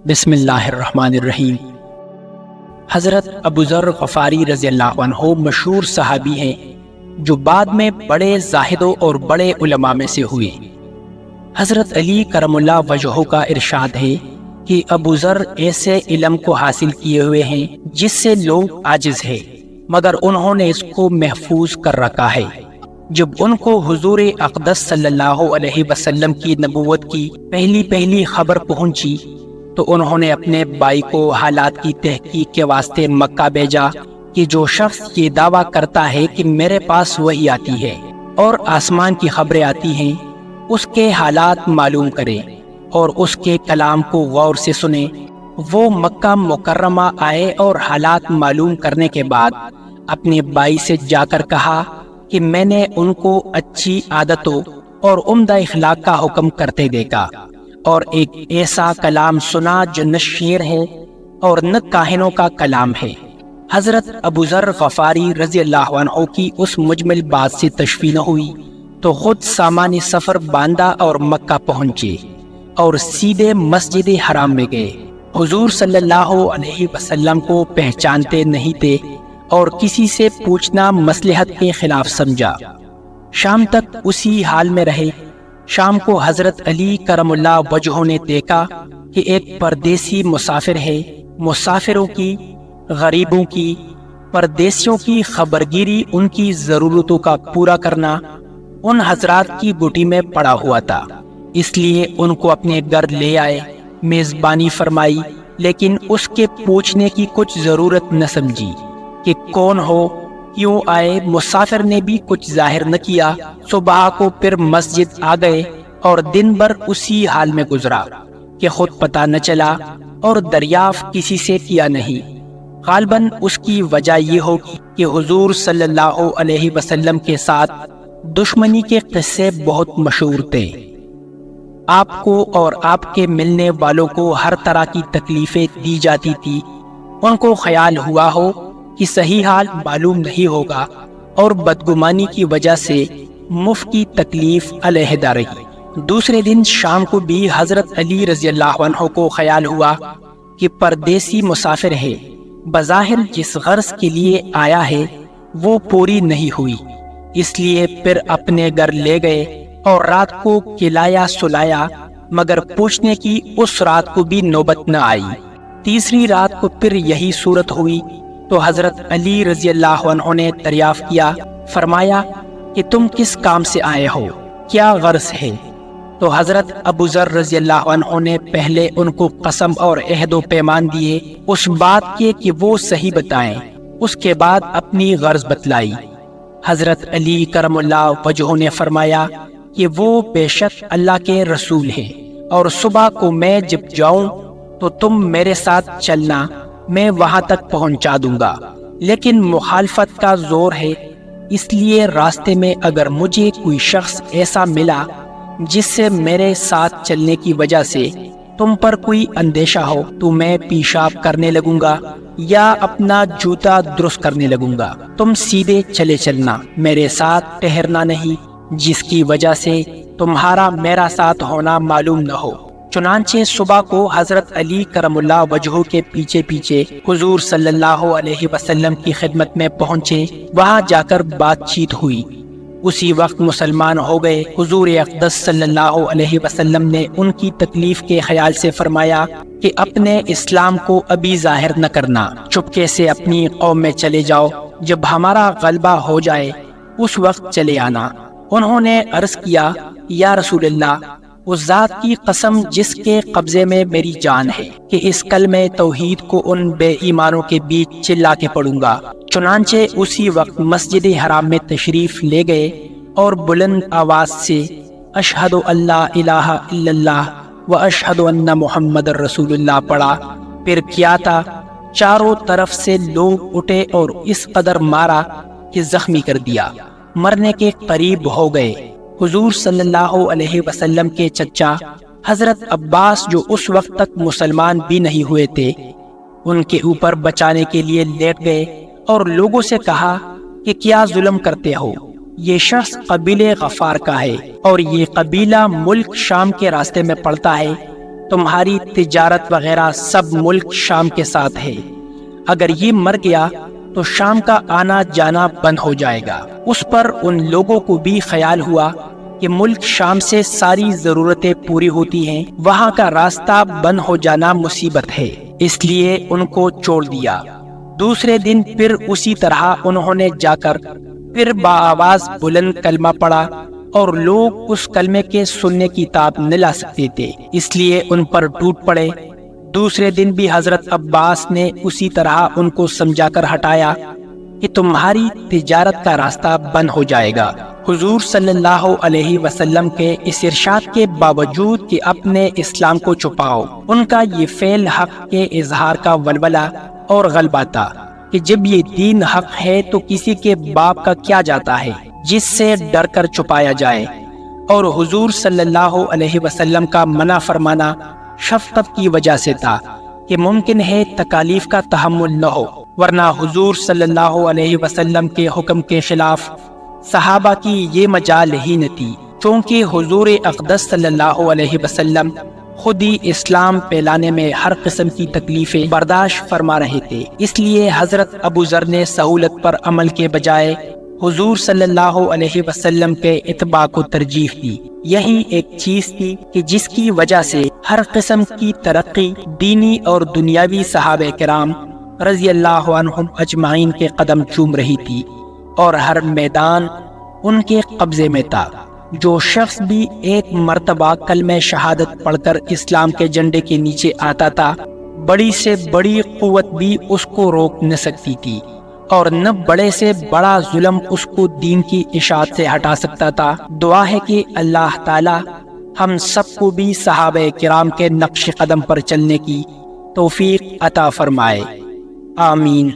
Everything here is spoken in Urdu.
بسم اللہ الرحمن الرحیم۔ حضرت ابو ذر غفاری رضی اللہ عنہ مشہور صحابی ہیں جو بعد میں بڑے زاہدوں اور بڑے علماء میں سے ہوئے۔ حضرت علی کرم اللہ وجہہ کا ارشاد ہے کہ ابو ذر ایسے علم کو حاصل کیے ہوئے ہیں جس سے لوگ عاجز ہیں، مگر انہوں نے اس کو محفوظ کر رکھا ہے۔ جب ان کو حضور اقدس صلی اللہ علیہ وسلم کی نبوت کی پہلی خبر پہنچی تو انہوں نے اپنے بھائی کو حالات کی تحقیق کے واسطے مکہ بھیجا کہ جو شخص یہ دعویٰ کرتا ہے کہ میرے پاس وحی آتی ہے اور آسمان کی خبریں آتی ہیں، اس کے حالات معلوم کرے اور اس کے کلام کو غور سے سنے۔ وہ مکہ مکرمہ آئے اور حالات معلوم کرنے کے بعد اپنے بھائی سے جا کر کہا کہ میں نے ان کو اچھی عادتوں اور عمدہ اخلاق کا حکم کرتے دیکھا اور ایک ایسا کلام سنا جو نہ شعر ہے اور نہ کاہنوں کا کلام ہے۔ حضرت ابو ذر غفاری رضی اللہ عنہ کی اس مجمل بات سے تشفی نہ ہوئی تو خود سامان سفر باندھا اور مکہ پہنچے اور سیدھے مسجد حرام میں گئے۔ حضور صلی اللہ علیہ وسلم کو پہچانتے نہیں تھے اور کسی سے پوچھنا مصلحت کے خلاف سمجھا۔ شام تک اسی حال میں رہے۔ شام کو حضرت علی کرم اللہ وجہہ نے دیکھا کہ ایک پردیسی مسافر ہے۔ مسافروں کی، غریبوں کی، پردیسیوں کی خبرگیری، ان کی ضرورتوں کا پورا کرنا ان حضرات کی بوٹی میں پڑا ہوا تھا، اس لیے ان کو اپنے گھر لے آئے، میزبانی فرمائی، لیکن اس کے پوچھنے کی کچھ ضرورت نہ سمجھی کہ کون ہو، کیوں آئے۔ مسافر نے بھی کچھ ظاہر نہ کیا۔ صبح کو پھر مسجد آ گئے اور دن بھر اسی حال میں گزرا کہ خود پتہ نہ چلا اور دریافت کسی سے کیا نہیں۔ غالباً اس کی وجہ یہ ہوگی کہ حضور صلی اللہ علیہ وسلم کے ساتھ دشمنی کے قصے بہت مشہور تھے۔ آپ کو اور آپ کے ملنے والوں کو ہر طرح کی تکلیفیں دی جاتی تھی۔ ان کو خیال ہوا ہو کہ صحیح حال معلوم نہیں ہوگا اور بدگمانی کی وجہ سے مفت کی تکلیف علیحدہ رہی۔ دوسرے دن شام کو بھی حضرت علی رضی اللہ عنہ کو خیال ہوا کہ پردیسی مسافر ہے، بظاہر جس غرض کے لیے آیا ہے وہ پوری نہیں ہوئی، اس لیے پھر اپنے گھر لے گئے اور رات کو کھلایا سلایا، مگر پوچھنے کی اس رات کو بھی نوبت نہ آئی۔ تیسری رات کو پھر یہی صورت ہوئی تو حضرت علی رضی اللہ عنہ نے دریافت کیا، فرمایا کہ تم کس کام سے آئے ہو، کیا غرض ہے؟ تو حضرت ابو ذر رضی اللہ عنہ نے پہلے ان کو قسم اور عہد و پیمان دیے اس بات کے کہ وہ صحیح بتائیں، اس کے بعد اپنی غرض بتلائی۔ حضرت علی کرم اللہ وجہہ نے فرمایا کہ وہ بے شک اللہ کے رسول ہیں اور صبح کو میں جب جاؤں تو تم میرے ساتھ چلنا، میں وہاں تک پہنچا دوں گا، لیکن مخالفت کا زور ہے، اس لیے راستے میں اگر مجھے کوئی شخص ایسا ملا جس سے میرے ساتھ چلنے کی وجہ سے تم پر کوئی اندیشہ ہو تو میں پیشاب کرنے لگوں گا یا اپنا جوتا درست کرنے لگوں گا، تم سیدھے چلے چلنا، میرے ساتھ ٹہرنا نہیں، جس کی وجہ سے تمہارا میرا ساتھ ہونا معلوم نہ ہو۔ چنانچہ صبح کو حضرت علی کرم اللہ وجہہ کے پیچھے پیچھے حضور صلی اللہ علیہ وسلم کی خدمت میں پہنچے۔ وہاں جا کر بات چیت ہوئی، اسی وقت مسلمان ہو گئے۔ حضور اقدس صلی اللہ علیہ وسلم نے ان کی تکلیف کے خیال سے فرمایا کہ اپنے اسلام کو ابھی ظاہر نہ کرنا، چپکے سے اپنی قوم میں چلے جاؤ، جب ہمارا غلبہ ہو جائے اس وقت چلے آنا۔ انہوں نے عرض کیا، یا رسول اللہ، اس ذات کی قسم جس کے قبضے میں میری جان ہے کہ اس کلمہ توحید کو ان بے ایمانوں کے بیچ چلا کے پڑھوں گا۔ چنانچہ اسی وقت مسجد حرام میں تشریف لے گئے اور بلند آواز سے اشہد اللہ الہ الا اللہ و اشہد ان محمد رسول اللہ پڑھا۔ پھر کیا تھا، چاروں طرف سے لوگ اٹھے اور اس قدر مارا کہ زخمی کر دیا، مرنے کے قریب ہو گئے۔ حضور صلی اللہ علیہ وسلم کے چچا حضرت عباس جو اس وقت تک مسلمان بھی نہیں ہوئے تھے، ان کے اوپر بچانے کے لیے لیٹ گئے اور لوگوں سے کہا کہ کیا ظلم کرتے ہو، یہ شخص قبیلے غفار کا ہے اور یہ قبیلہ ملک شام کے راستے میں پڑتا ہے، تمہاری تجارت وغیرہ سب ملک شام کے ساتھ ہے، اگر یہ مر گیا تو شام کا آنا جانا بند ہو جائے گا۔ اس پر ان لوگوں کو بھی خیال ہوا کہ ملک شام سے ساری ضرورتیں پوری ہوتی ہیں، وہاں کا راستہ بند ہو جانا مصیبت ہے، اس لیے ان کو چھوڑ دیا۔ دوسرے دن پھر اسی طرح انہوں نے جا کر پھر بآواز بلند کلمہ پڑھا، اور لوگ اس کلمے کے سننے کی طاقت نہ لا سکتے تھے، اس لیے ان پر ٹوٹ پڑے۔ دوسرے دن بھی حضرت عباس نے اسی طرح ان کو سمجھا کر ہٹایا کہ تمہاری تجارت کا راستہ بند ہو جائے گا۔ حضور صلی اللہ علیہ وسلم کے اس ارشاد کے باوجود کہ اپنے اسلام کو چھپاؤ، ان کا یہ فعل حق کے اظہار کا ولولہ اور غلبہ تھا کہ جب یہ دین حق ہے تو کسی کے باپ کا کیا جاتا ہے جس سے ڈر کر چھپایا جائے، اور حضور صلی اللہ علیہ وسلم کا منع فرمانا شفقت کی وجہ سے تھا کہ ممکن ہے تکالیف کا تحمل نہ ہو، ورنہ حضور صلی اللہ علیہ وسلم کے حکم کے خلاف صحابہ کی یہ مجال ہی نہ تھی، چونکہ حضور اقدس صلی اللہ علیہ وسلم خود ہی اسلام پھیلانے میں ہر قسم کی تکلیفیں برداشت فرما رہے تھے، اس لیے حضرت ابو ذر نے سہولت پر عمل کے بجائے حضور صلی اللہ علیہ وسلم کے اتباع کو ترجیح دی۔ یہی ایک چیز تھی کہ جس کی وجہ سے ہر قسم کی ترقی دینی اور دنیاوی صحابہ کرام رضی اللہ عنہم اجمعین کے قدم چوم رہی تھی، اور ہر میدان ان کے قبضے میں تھا۔ جو شخص بھی ایک مرتبہ کلمہ شہادت پڑھ کر اسلام کے جھنڈے کے نیچے آتا تھا، بڑی سے بڑی قوت بھی اس کو روک نہ سکتی تھی، اور نہ بڑے سے بڑا ظلم اس کو دین کی اشاعت سے ہٹا سکتا تھا۔ دعا ہے کہ اللہ تعالی ہم سب کو بھی صحابہ کرام کے نقش قدم پر چلنے کی توفیق عطا فرمائے، آمین۔